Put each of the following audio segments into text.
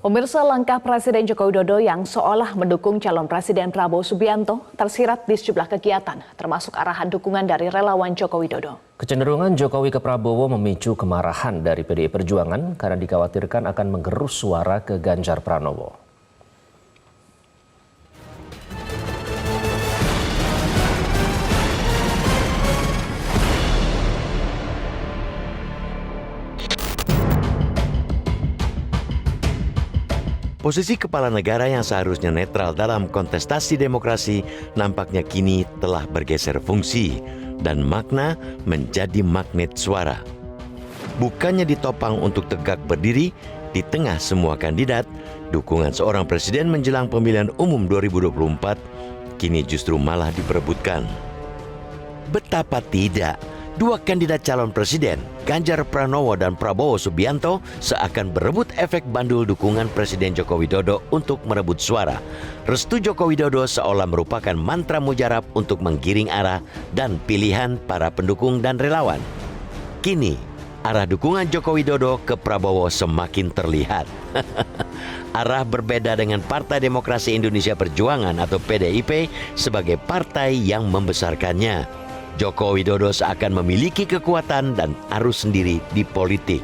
Pemirsa, langkah Presiden Joko Widodo yang seolah mendukung calon Presiden Prabowo Subianto tersirat di sejumlah kegiatan, termasuk arahan dukungan dari relawan Joko Widodo. Kecenderungan Jokowi ke Prabowo memicu kemarahan dari PDI Perjuangan karena dikhawatirkan akan menggerus suara ke Ganjar Pranowo. Posisi kepala negara yang seharusnya netral dalam kontestasi demokrasi nampaknya kini telah bergeser fungsi dan makna menjadi magnet suara. Bukannya ditopang untuk tegak berdiri di tengah semua kandidat, dukungan seorang presiden menjelang pemilihan umum 2024 kini justru malah diperebutkan. Betapa tidak, dua kandidat calon presiden, Ganjar Pranowo dan Prabowo Subianto, seakan berebut efek bandul dukungan Presiden Joko Widodo untuk merebut suara. Restu Joko Widodo seolah merupakan mantra mujarab untuk menggiring arah dan pilihan para pendukung dan relawan. Kini, arah dukungan Joko Widodo ke Prabowo semakin terlihat. Arah berbeda dengan Partai Demokrasi Indonesia Perjuangan atau PDIP sebagai partai yang membesarkannya. Joko Widodo seakan memiliki kekuatan dan arus sendiri di politik.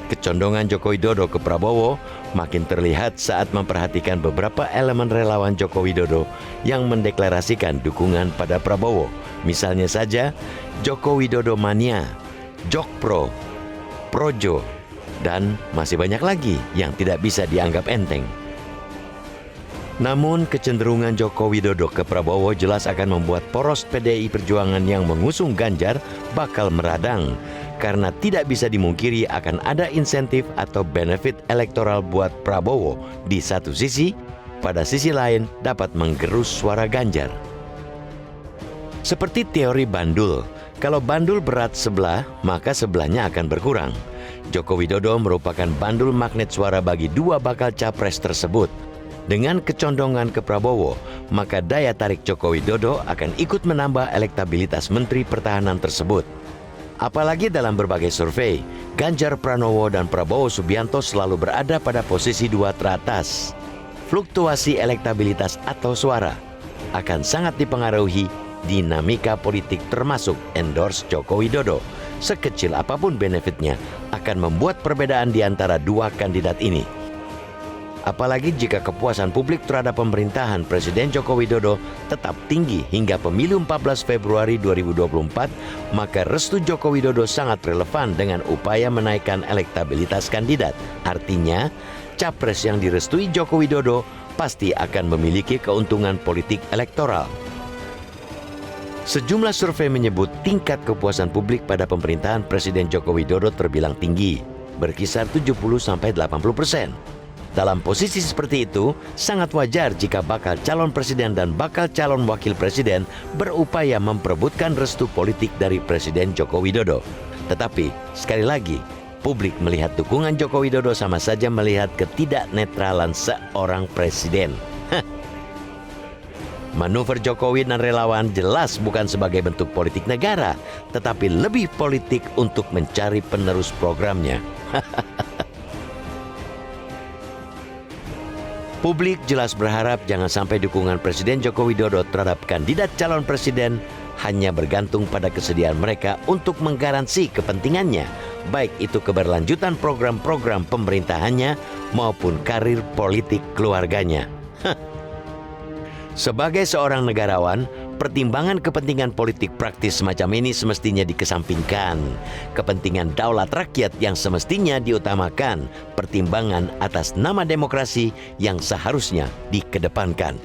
Kecondongan Joko Widodo ke Prabowo makin terlihat saat memperhatikan beberapa elemen relawan Joko Widodo yang mendeklarasikan dukungan pada Prabowo. Misalnya saja Joko Widodo Mania, Jokpro, Projo, dan masih banyak lagi yang tidak bisa dianggap enteng. Namun kecenderungan Joko Widodo ke Prabowo jelas akan membuat poros PDI Perjuangan yang mengusung Ganjar bakal meradang karena tidak bisa dimungkiri akan ada insentif atau benefit elektoral buat Prabowo di satu sisi, pada sisi lain dapat menggerus suara Ganjar. Seperti teori bandul, kalau bandul berat sebelah, maka sebelahnya akan berkurang. Joko Widodo merupakan bandul magnet suara bagi dua bakal capres tersebut. Dengan kecondongan ke Prabowo, maka daya tarik Joko Widodo akan ikut menambah elektabilitas Menteri Pertahanan tersebut. Apalagi dalam berbagai survei, Ganjar Pranowo dan Prabowo Subianto selalu berada pada posisi dua teratas. Fluktuasi elektabilitas atau suara akan sangat dipengaruhi dinamika politik termasuk endorse Joko Widodo. Sekecil apapun benefitnya akan membuat perbedaan di antara dua kandidat ini. Apalagi jika kepuasan publik terhadap pemerintahan Presiden Joko Widodo tetap tinggi hingga pemilu 14 Februari 2024, maka restu Joko Widodo sangat relevan dengan upaya menaikkan elektabilitas kandidat. Artinya, capres yang direstui Joko Widodo pasti akan memiliki keuntungan politik elektoral. Sejumlah survei menyebut tingkat kepuasan publik pada pemerintahan Presiden Joko Widodo terbilang tinggi, berkisar 70-80%. Dalam posisi seperti itu, sangat wajar jika bakal calon presiden dan bakal calon wakil presiden berupaya memperebutkan restu politik dari Presiden Joko Widodo. Tetapi, sekali lagi, publik melihat dukungan Joko Widodo sama saja melihat ketidaknetralan seorang presiden. Manuver Jokowi dan relawan jelas bukan sebagai bentuk politik negara, tetapi lebih politik untuk mencari penerus programnya. Publik jelas berharap jangan sampai dukungan Presiden Joko Widodo terhadap kandidat calon presiden hanya bergantung pada kesediaan mereka untuk menggaransi kepentingannya, baik itu keberlanjutan program-program pemerintahannya maupun karir politik keluarganya. Sebagai seorang negarawan, pertimbangan kepentingan politik praktis semacam ini semestinya dikesampingkan. Kepentingan daulat rakyat yang semestinya diutamakan, pertimbangan atas nama demokrasi yang seharusnya dikedepankan.